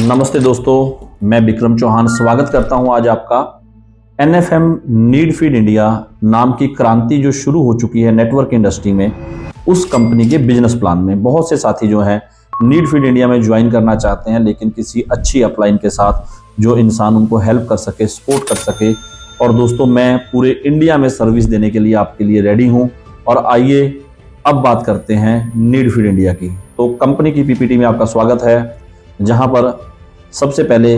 नमस्ते दोस्तों, मैं विक्रम चौहान स्वागत करता हूं आज आपका NFM नीड फीड इंडिया नाम की क्रांति जो शुरू हो चुकी है नेटवर्क इंडस्ट्री में, उस कंपनी के बिजनेस प्लान में। बहुत से साथी जो हैं नीड फीड इंडिया में ज्वाइन करना चाहते हैं, लेकिन किसी अच्छी अपलाइन के साथ जो इंसान उनको हेल्प कर सके, सपोर्ट कर सके। और दोस्तों, मैं पूरे इंडिया में सर्विस देने के लिए आपके लिए रेडी हूँ। और आइए अब बात करते हैं नीड फीड इंडिया की। तो कंपनी की PPT में आपका स्वागत है, जहां पर सबसे पहले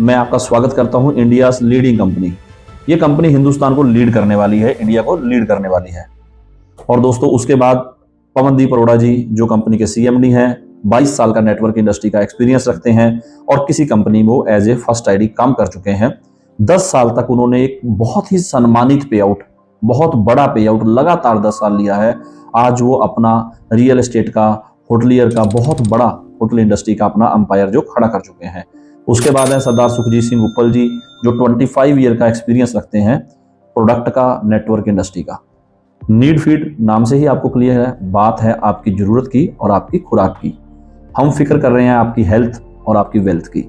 मैं आपका स्वागत करता हूं इंडियाज लीडिंग कंपनी। ये कंपनी हिंदुस्तान को लीड करने वाली है, इंडिया को लीड करने वाली है। और दोस्तों, उसके बाद पवनदीप अरोड़ा जी जो कंपनी के CMD हैं, 22 साल का नेटवर्क इंडस्ट्री का एक्सपीरियंस रखते हैं और किसी कंपनी में एज ए फर्स्ट ID काम कर चुके हैं। 10 साल तक उन्होंने एक बहुत ही सम्मानित पे आउट, बहुत बड़ा पे आउट लगातार 10 साल लिया है। आज वो अपना रियल एस्टेट का, होटलियर का, बहुत बड़ा होटल इंडस्ट्री का अपना अंपायर जो खड़ा कर चुके हैं। उसके बाद है सरदार सुखजीत सिंह उपल जी जो 25 ईयर का एक्सपीरियंस रखते हैं प्रोडक्ट का, नेटवर्क इंडस्ट्री का। नीड फीड नाम से ही आपको क्लियर है, बात है आपकी जरूरत की और आपकी खुराक की। हम फिक्र कर रहे हैं आपकी हेल्थ और आपकी वेल्थ की।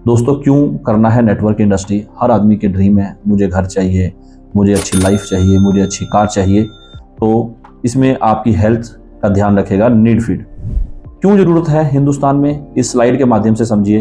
दोस्तों, क्यों करना है नेटवर्क इंडस्ट्री? हर आदमी के ड्रीम है, मुझे घर चाहिए, मुझे अच्छी लाइफ चाहिए, मुझे अच्छी कार चाहिए। तो इसमें आपकी हेल्थ का ध्यान रखेगा नीड फीड। क्यों जरूरत है हिंदुस्तान में? इस स्लाइड के माध्यम से समझिए।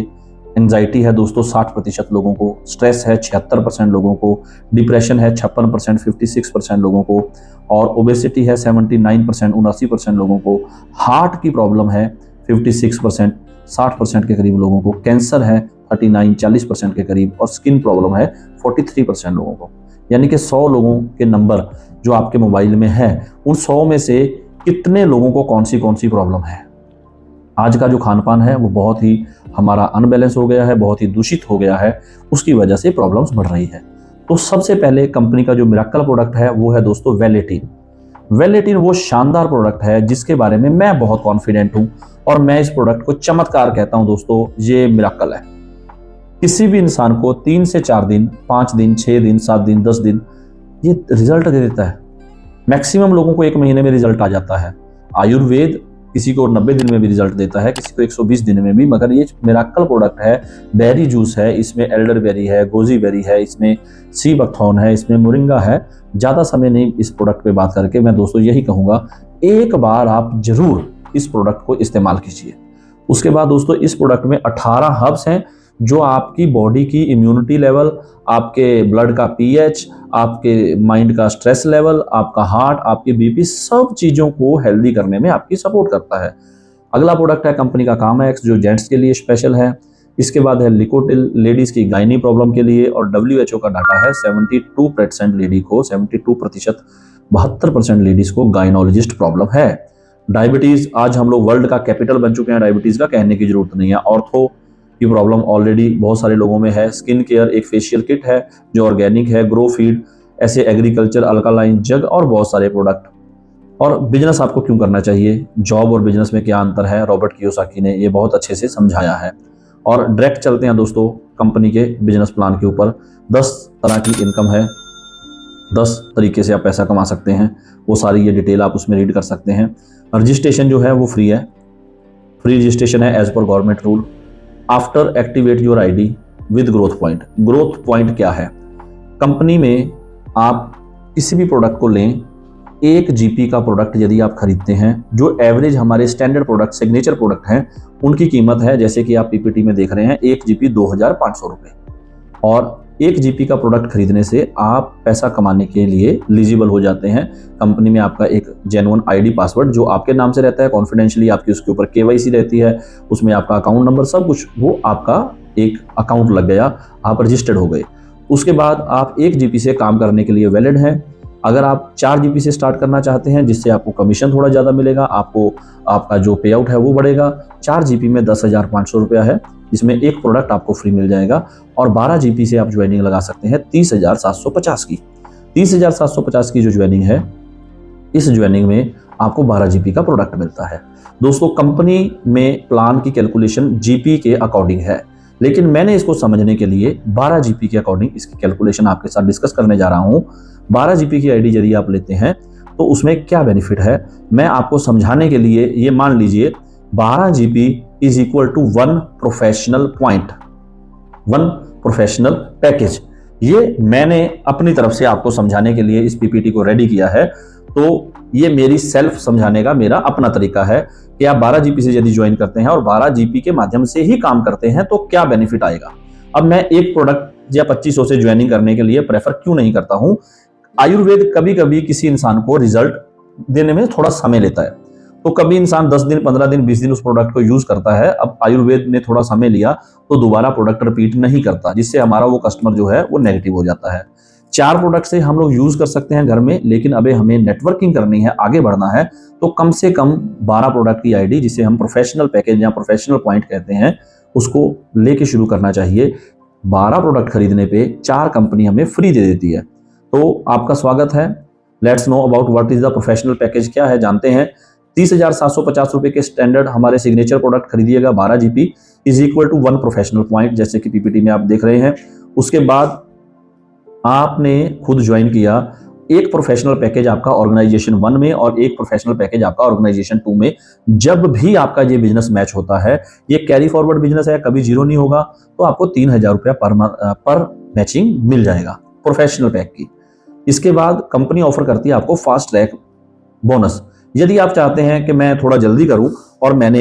एंजाइटी है दोस्तों 60% लोगों को, स्ट्रेस है 76% लोगों को, डिप्रेशन है 56%, 56% लोगों को, और ओबेसिटी है 79%, 79% लोगों को, हार्ट की प्रॉब्लम है 56%, 60% के करीब लोगों को, कैंसर है 39-40% के करीब, और स्किन प्रॉब्लम है 43% लोगों को। यानी कि 100 लोगों के नंबर जो आपके मोबाइल में है, उन 100 में से कितने लोगों को कौन सी प्रॉब्लम है? आज का जो खान पान है वो बहुत ही हमारा अनबैलेंस हो गया है, बहुत ही दूषित हो गया है, उसकी वजह से प्रॉब्लम्स बढ़ रही है। तो सबसे पहले कंपनी का जो मिरेकल प्रोडक्ट है वो है दोस्तों वेलेटिन। वेलेटिन वो शानदार प्रोडक्ट है जिसके बारे में मैं बहुत कॉन्फिडेंट हूं, और मैं इस प्रोडक्ट को चमत्कार कहता हूं दोस्तों। ये मिरेकल है। किसी भी इंसान को 3 से 4 दिन, 5 दिन, 6 दिन, 7 दिन, 10 दिन ये रिजल्ट दे देता है। मैक्सिमम लोगों को 1 महीने में रिजल्ट आ जाता है। आयुर्वेद किसी को 90 दिन में भी रिजल्ट देता है, किसी को 120 दिन में भी। मगर ये मिरेकल प्रोडक्ट है, बेरी जूस है, इसमें एल्डर बेरी है, गोजी बेरी है, इसमें सी बकथॉर्न है, इसमें मोरिंगा है। ज़्यादा समय नहीं इस प्रोडक्ट पे बात करके, मैं दोस्तों यही कहूँगा, एक बार आप जरूर इस प्रोडक्ट को इस्तेमाल कीजिए। उसके बाद दोस्तों, इस प्रोडक्ट में 18 हर्ब्स हैं जो आपकी बॉडी की इम्यूनिटी लेवल, आपके ब्लड का pH, आपके माइंड का स्ट्रेस लेवल, आपका हार्ट, आपकी BP, सब चीज़ों को हेल्दी करने में आपकी सपोर्ट करता है। अगला प्रोडक्ट है कंपनी का कामएक्स जो जेंट्स के लिए स्पेशल है। इसके बाद है लिकोटिल लेडीज़ की गायनी प्रॉब्लम के लिए, और WHO का डाटा है 72% लेडी को, 72%, 72% लेडीज़ को गायनोलॉजिस्ट प्रॉब्लम है। डायबिटीज़, आज हम लोग वर्ल्ड का कैपिटल बन चुके हैं डायबिटीज़ का, कहने की जरूरत नहीं है। ऑर्थो की प्रॉब्लम ऑलरेडी बहुत सारे लोगों में है। स्किन केयर, एक फेशियल किट है जो ऑर्गेनिक है, ग्रो फीड, ऐसे एग्रीकल्चर, अल्कालाइन जग, और बहुत सारे प्रोडक्ट। और बिजनेस आपको क्यों करना चाहिए, जॉब और बिजनेस में क्या अंतर है, रॉबर्ट कियोसाकी ने ये बहुत अच्छे से समझाया है। और डायरेक्ट चलते हैं दोस्तों कंपनी के बिजनेस प्लान के ऊपर। 10 तरह की इनकम है, 10 तरीके से आप पैसा कमा सकते हैं। वो सारी ये डिटेल आप उसमें रीड कर सकते हैं। रजिस्ट्रेशन जो है वो फ्री है, फ्री रजिस्ट्रेशन है as per government rule. After activate your ID with growth point. Growth point क्या है? कंपनी में आप किसी भी प्रोडक्ट को लें, 1 GP का प्रोडक्ट यदि आप खरीदते हैं, जो एवरेज हमारे स्टैंडर्ड प्रोडक्ट, सिग्नेचर प्रोडक्ट हैं, उनकी कीमत है, जैसे कि आप PPT में देख रहे हैं, 1 GP 2500 रुपये। और 1 GP का प्रोडक्ट खरीदने से आप पैसा कमाने के लिए एलिजिबल हो जाते हैं। कंपनी में आपका एक जेन्युइन ID पासवर्ड जो आपके नाम से रहता है, कॉन्फिडेंशियली आपकी उसके ऊपर KYC रहती है, उसमें आपका अकाउंट नंबर, सब कुछ, वो आपका एक अकाउंट लग गया, आप रजिस्टर्ड हो गए। उसके बाद आप 1 GP से काम करने के लिए वैलिड हैं। अगर आप 4 GP से स्टार्ट करना चाहते हैं, जिससे आपको कमीशन थोड़ा ज़्यादा मिलेगा, आपको आपका जो पे आउट है वो बढ़ेगा। 4 GP में 10,500 रुपया है, जिसमें एक प्रोडक्ट आपको फ्री मिल जाएगा। और 12 GP से आप ज्वाइनिंग लगा सकते हैं 30,750 की। 30,750 की जो ज्वाइनिंग है, इस ज्वाइनिंग में आपको 12 GP का प्रोडक्ट मिलता है। दोस्तों, कंपनी में प्लान की कैलकुलेशन GP के अकॉर्डिंग है, लेकिन मैंने इसको समझने के लिए 12 GP के अकॉर्डिंग इसकी कैलकुलेशन आपके साथ डिस्कस करने जा रहा हूँ। 12 GP की ID यदि आप लेते हैं तो उसमें क्या बेनिफिट है, मैं आपको समझाने के लिए, ये मान लीजिए 12 GB is equal to 1 professional point, 1 professional package. ये मैंने अपनी तरफ से आपको समझाने के लिए इस पीपीटी को रेडी किया है। तो ये मेरी सेल्फ समझाने का मेरा अपना तरीका है कि आप 12 जीपी से यदि ज्वाइन करते हैं और 12 जीपी के माध्यम से ही काम करते हैं तो क्या बेनिफिट आएगा। अब मैं एक प्रोडक्ट या 2500 से ज्वाइनिंग करने के लिए प्रेफर क्यों नहीं करता हूं। आयुर्वेद कभी कभी किसी इंसान को रिजल्ट देने में थोड़ा समय लेता है, तो कभी इंसान 10 दिन 15 दिन 20 दिन उस प्रोडक्ट को यूज करता है। अब आयुर्वेद ने थोड़ा समय लिया तो दोबारा प्रोडक्ट रिपीट नहीं करता, जिससे हमारा वो कस्टमर जो है वो नेगेटिव हो जाता है। 4 प्रोडक्ट से हम लोग यूज कर सकते हैं घर में, लेकिन अभी हमें नेटवर्किंग करनी है, आगे बढ़ना है, तो कम से कम 12 प्रोडक्ट की आईडी, जिसे हम प्रोफेशनल पैकेज या प्रोफेशनल पॉइंट कहते हैं, उसको लेके शुरू करना चाहिए। 12 प्रोडक्ट खरीदने पे 4 कंपनी हमें फ्री दे देती है। तो आपका स्वागत है। Let's know about what is the professional package, क्या है जानते हैं। 30,750 रुपए के स्टैंडर्ड हमारे सिग्नेचर प्रोडक्ट खरीदिएगा 12 GP is equal to 1 professional point, जैसे कि पीपीटी में आप देख रहे हैं। उसके बाद आपने खुद ज्वाइन किया, एक प्रोफेशनल पैकेज आपका ऑर्गेनाइजेशन 1 में और एक प्रोफेशनल पैकेज आपका ऑर्गेनाइजेशन 2 में। जब भी आपका ये बिजनेस मैच होता है, ये कैरी फॉरवर्ड बिजनेस है, कभी जीरो नहीं होगा, तो आपको 3,000 रुपया पर मैचिंग मिल जाएगा प्रोफेशनल पैक की। इसके बाद कंपनी ऑफर करती है आपको फास्ट ट्रैक बोनस। यदि आप चाहते हैं कि मैं थोड़ा जल्दी करूं और मैंने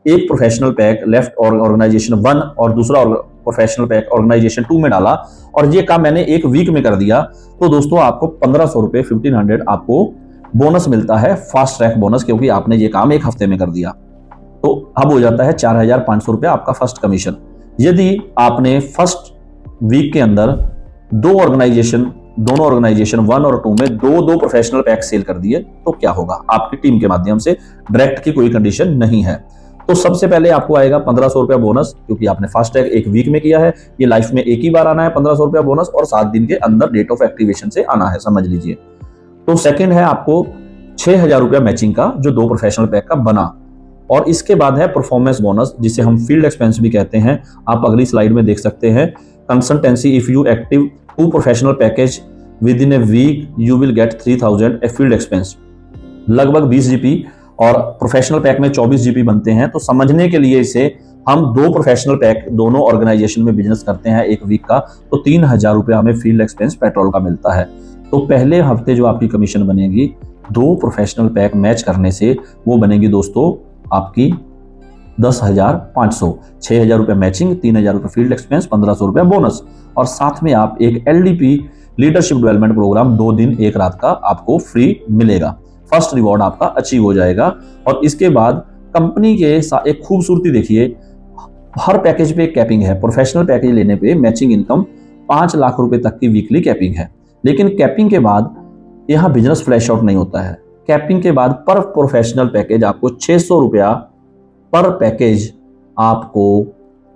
एक प्रोफेशनल पैक लेफ्ट ऑर्गेनाइजेशन 1 और दूसरा प्रोफेशनल पैक ऑर्गेनाइजेशन 2 में डाला और ये काम मैंने एक वीक में कर दिया, तो दोस्तों आपको 1500 रुपए 1500 आपको बोनस मिलता है, फास्ट ट्रैक बोनस, क्योंकि आपने ये काम एक हफ्ते में कर दिया। तो अब हो जाता है 4,500 रुपया आपका फर्स्ट कमीशन। यदि आपने फर्स्ट वीक के अंदर दोनों ऑर्गेनाइजेशन 1 और 2 में दो प्रोफेशनल पैक सेल कर दिए, तो क्या होगा। आपकी टीम के माध्यम से, डायरेक्ट की कोई कंडीशन नहीं है। तो सबसे पहले आपको आएगा 1500 रुपया बोनस, क्योंकि आपने फास्ट ट्रैक एक वीक में किया है। ये लाइफ में एक ही बार आना है 1500 रुपया बोनस, और 7 दिन के अंदर डेट ऑफ एक्टिवेशन से आना है, समझ लीजिए। तो सेकंड है आपको 6,000 रुपया मैचिंग का, जो 2 प्रोफेशनल पैक का बना। और इसके बाद है परफॉर्मेंस बोनस, जिसे हम फील्ड एक्सपेंस भी कहते हैं। आप अगली स्लाइड में देख सकते हैं। Consultancy, if you active 2 professional package with in a week you will get 3,000 a field expense, लगभग 20 जीपी, और प्रोफेशनल पैक में 24 जीपी बनते हैं। तो समझने के लिए इसे हम 2 प्रोफेशनल पैक दोनों ऑर्गेनाइजेशन में बिजनेस करते हैं एक वीक का, तो 3,000 रुपया हमें फील्ड एक्सपेंस पेट्रोल का मिलता है। तो पहले हफ्ते जो आपकी कमीशन बनेगी 2 प्रोफेशनल पैक मैच करने से, वो बनेगी दोस्तों आपकी 10,500, 6,000 रुपया मैचिंग, 3,000 रुपया फील्ड एक्सपेंस, 1,500 रुपया बोनस, और साथ में आप एक LDP लीडरशिप डेवलपमेंट प्रोग्राम 2 दिन 1 रात का आपको फ्री मिलेगा। फर्स्ट रिवॉर्ड आपका अचीव हो जाएगा। और इसके बाद कंपनी के साथ एक खूबसूरती देखिए, हर पैकेज पे एक कैपिंग है। प्रोफेशनल पैकेज लेने पे मैचिंग इनकम 5 लाख रुपए तक की वीकली कैपिंग है। लेकिन कैपिंग के बाद यहाँ बिजनेस फ्लैश आउट नहीं होता है। कैपिंग के बाद पर प्रोफेशनल पैकेज आपको 600 रुपया पर पैकेज आपको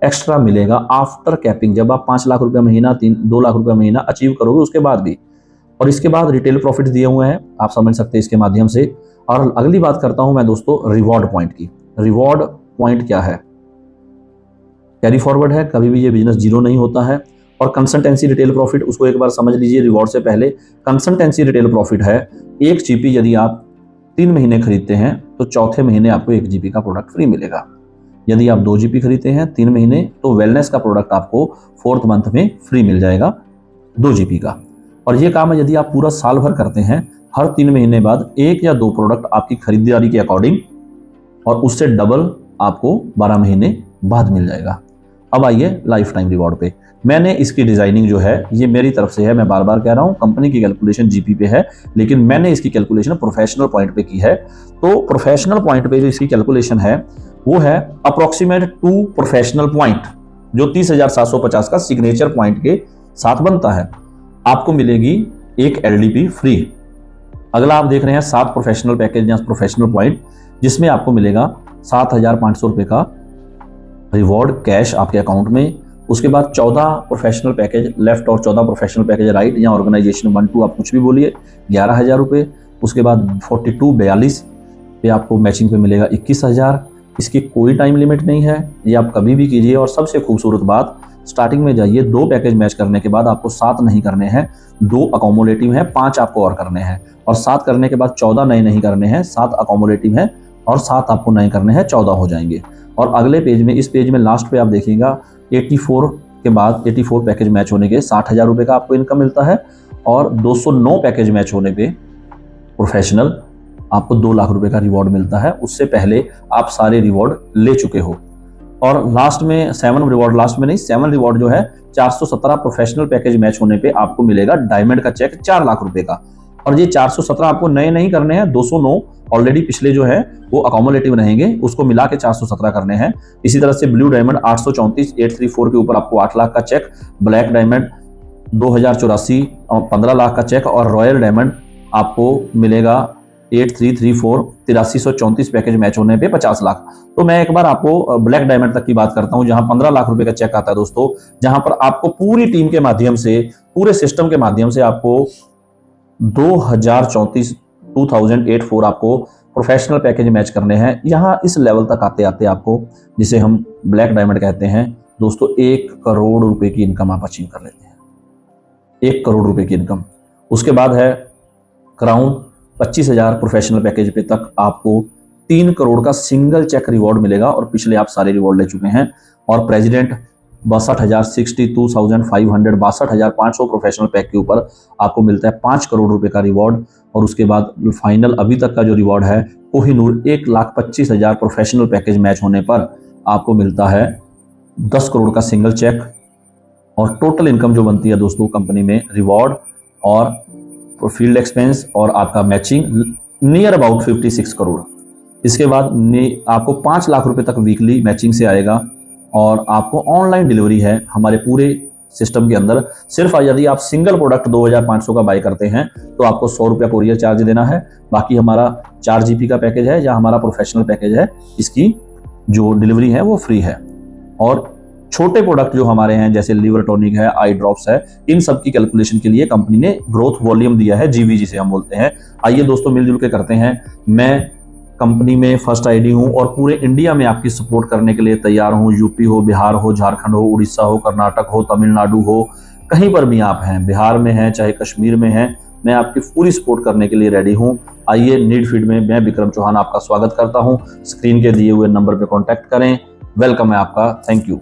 एक्स्ट्रा मिलेगा आफ्टर कैपिंग, जब आप 5 लाख रुपया महीना 2 लाख रुपया महीना अचीव करोगे उसके बाद भी। और इसके बाद रिटेल प्रॉफिट दिए हुए हैं, आप समझ सकते हैं इसके माध्यम से। और अगली बात करता हूं मैं दोस्तों रिवॉर्ड पॉइंट की। रिवॉर्ड पॉइंट क्या है, कैरी फॉरवर्ड है, कभी भी ये बिजनेस जीरो नहीं होता है। और कंसल्टेंसी रिटेल प्रॉफिट, उसको एक बार समझ लीजिए रिवॉर्ड से पहले। कंसल्टेंसी रिटेल प्रॉफिट है, 1 जीपी यदि आप 3 महीने खरीदते हैं तो चौथे महीने आपको 1 जीपी का प्रोडक्ट फ्री मिलेगा। यदि आप 2 जीपी खरीदते हैं 3 महीने, तो वेलनेस का प्रोडक्ट आपको 4th मंथ में फ्री मिल जाएगा 2 जीपी का। और ये काम है यदि आप पूरा साल भर करते हैं, हर 3 महीने बाद 1 या 2 प्रोडक्ट आपकी खरीदारी के अकॉर्डिंग, और उससे डबल आपको 12 महीने बाद मिल जाएगा। अब आइए लाइफ टाइम रिवॉर्ड पे। मैंने इसकी डिजाइनिंग जो है ये मेरी तरफ से है, मैं बार बार कह रहा हूं, कंपनी की कैलकुलेशन जीपी पे है, लेकिन मैंने इसकी कैलकुलेशन प्रोफेशनल पॉइंट पे की है। तो प्रोफेशनल पॉइंट पे जो इसकी कैलकुलेशन है वो है अप्रोक्सीमेट 2 प्रोफेशनल पॉइंट, जो 30,750 का सिग्नेचर पॉइंट के साथ बनता है, आपको मिलेगी एक LDP फ्री। अगला आप देख रहे हैं 7 प्रोफेशनल पैकेज या प्रोफेशनल पॉइंट, जिसमें आपको मिलेगा 7,500 रुपए का रिवॉर्ड कैश आपके अकाउंट में। उसके बाद 14 प्रोफेशनल पैकेज लेफ्ट और 14 प्रोफेशनल पैकेज राइट, या ऑर्गेनाइजेशन 1 2 आप कुछ भी बोलिए, 11,000 रुपये। उसके बाद 42 पे आपको मैचिंग पे मिलेगा 21,000। इसकी कोई टाइम लिमिट नहीं है, ये आप कभी भी कीजिए। और सबसे खूबसूरत बात, स्टार्टिंग में जाइए, 2 पैकेज मैच करने के बाद आपको 7 नहीं करने हैं, 2 अकोमोडेटिव हैं, 5 आपको और करने हैं। और 7 करने के बाद 14 नए नहीं करने हैं, 7 अकोमोडेटिव हैं, और 7 आपको नए करने हैं, 14 हो जाएंगे। और अगले पेज में, इस पेज में लास्ट पे आप देखिएगा 84 के बाद 84 पैकेज मैच होने के 60,000 रुपये का आपको इनकम मिलता है, और 209 पैकेज मैच होने पे प्रोफेशनल आपको 2 लाख रुपए का रिवॉर्ड मिलता है। उससे पहले आप सारे रिवॉर्ड ले चुके हो। और लास्ट में 7 रिवॉर्ड, लास्ट में नहीं, 7 रिवॉर्ड जो है 417 प्रोफेशनल पैकेज मैच होने पे आपको मिलेगा डायमंड का चेक 4 लाख रुपए का। और ये 417 आपको नए नहीं करने हैं, 209 ऑलरेडी पिछले जो है वो अकोमोलेटिव रहेंगे, उसको मिला के 417 करने हैं। इसी तरह से ब्लू डायमंड 834 834 के ऊपर आपको 8 लाख का चेक, ब्लैक डायमंड 2084 15 लाख का चेक, और रॉयल डायमंड आपको मिलेगा 8334 8334 पैकेज मैच होने पे 50 लाख। तो मैं एक बार आपको ब्लैक डायमंड तक की बात करता हूं, जहां 15 लाख रुपए का चेक आता है दोस्तों, जहां पर आपको पूरी टीम के माध्यम से, पूरे सिस्टम के माध्यम से आपको 2084 आपको प्रोफेशनल पैकेज मैच करने हैं। यहां इस लेवल तक आते आते आपको, जिसे हम ब्लैक डायमंड कहते हैं दोस्तों, 1 करोड़ रुपए की इनकम आप अचीव कर लेते हैं, 1 करोड़ रुपए की इनकम। उसके बाद है क्राउन, 25,000 प्रोफेशनल पैकेज पे तक आपको 3 करोड़ का सिंगल चेक रिवॉर्ड मिलेगा, और पिछले आप सारे रिवॉर्ड ले चुके हैं। और प्रेसिडेंट 62,000 62,500 62,500 प्रोफेशनल पैक के ऊपर आपको मिलता है 5 करोड़ रुपए का रिवॉर्ड। और उसके बाद फाइनल अभी तक का जो रिवॉर्ड है कोहिनूर, 1,25,000 प्रोफेशनल पैकेज मैच होने पर आपको मिलता है 10 करोड़ का सिंगल चेक। और टोटल इनकम जो बनती है दोस्तों कंपनी में, रिवॉर्ड और फील्ड एक्सपेंस और आपका मैचिंग, नियर अबाउट 56 करोड़। इसके बाद आपको 5 लाख रुपए तक वीकली मैचिंग से आएगा, और आपको ऑनलाइन डिलीवरी है हमारे पूरे सिस्टम के अंदर। सिर्फ यदि आप सिंगल प्रोडक्ट 2,500 का बाय करते हैं तो आपको 100 रुपया कोरियर चार्ज देना है। बाकी हमारा 4 GB का पैकेज है या हमारा प्रोफेशनल पैकेज है, इसकी जो डिलीवरी है वो फ्री है। और छोटे प्रोडक्ट जो हमारे हैं, जैसे लीवर टॉनिक है, आई ड्रॉप्स है, इन सब की कैलकुलेशन के लिए कंपनी ने ग्रोथ वॉल्यूम दिया है, GV जिसे हम बोलते हैं। आइए दोस्तों मिलजुल के करते हैं। मैं कंपनी में फर्स्ट आईडी हूं और पूरे इंडिया में आपकी सपोर्ट करने के लिए तैयार हूं। यूपी हो, बिहार हो, झारखंड हो, उड़ीसा हो, कर्नाटक हो, तमिलनाडु हो, कहीं पर भी आप हैं, बिहार में हैं चाहे कश्मीर में हैं, मैं आपकी पूरी सपोर्ट करने के लिए रेडी हूं। आइए नीड फीड में मैं विक्रम चौहान आपका स्वागत करता हूं। स्क्रीन के दिए हुए नंबर पर कॉन्टैक्ट करें। वेलकम है आपका। Thank you.